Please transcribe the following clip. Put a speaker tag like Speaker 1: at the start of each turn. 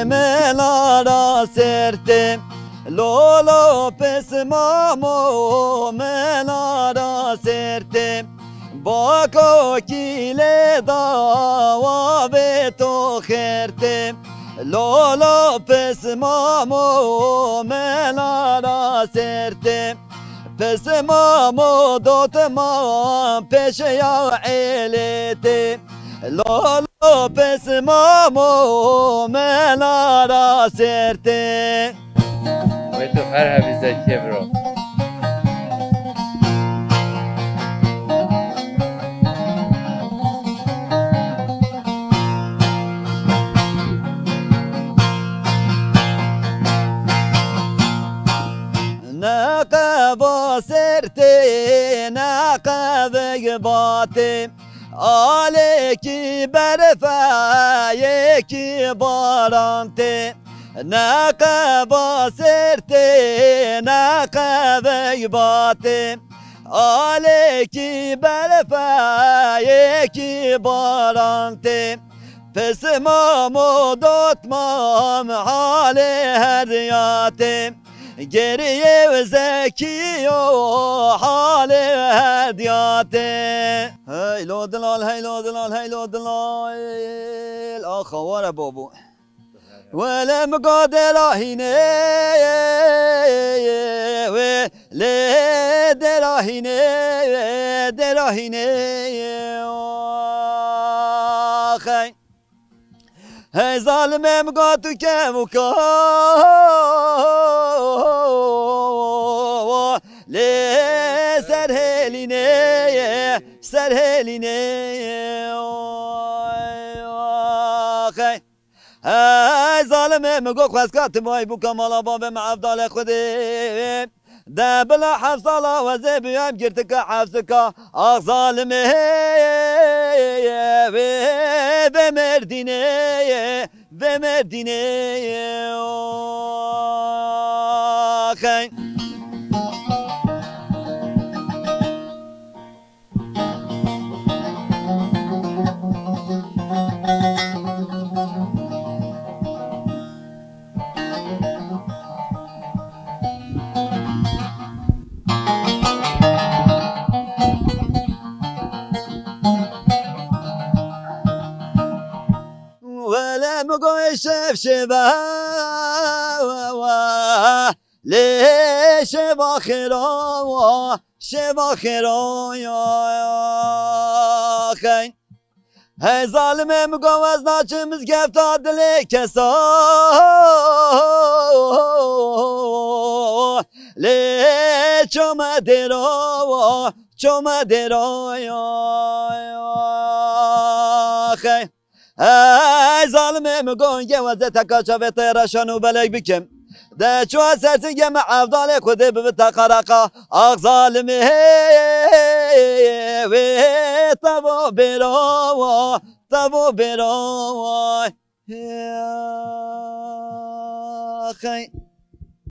Speaker 1: melara sertem Lolo pes mamo melara sertem Bako kile dava ve to khertem Lolo pes mamo melara sertem Pes mamo dotma peşe ya elete Lolo pes mamo melara sertem
Speaker 2: ويتو هر هفيزة كبرو
Speaker 1: نقب سرتي نقب قباتي عليكي برفايكي بارانتي نقب سرتي نقب قباتي عليكي برفايكي بارانتي پس مامو دوتمام حال هدیاتي گریه و زکی و حال هدیاته هیلو دلال هیلو دلال هیلو دلال آخوار بابو ولم قادر هینه ولی دراهینه دراهینه آخی هی ظالمم قاتو کم و که سرهلینه سرهلینه آخی ای ظالمه مگو خواسکات مای بو کمالا بابه معفدال خوده ده بلا حفظالا و زبیم گرتک حفظکا آخ ظالمه و مردینه و مردینه آخی ولم قوي شبا ليش باخرا شبا خيرا يا خين هي ظالمه مقوز ناچمز گفتا دل کسا لی چوم درا چوم درا یا خين ای ظالمه مگون یه وزه تکاچا به تیرشانو بلک بکم ده چو سرسن گم عفدال خوده به تقرقا آخ ظالمه و تبو برا تبو برا خی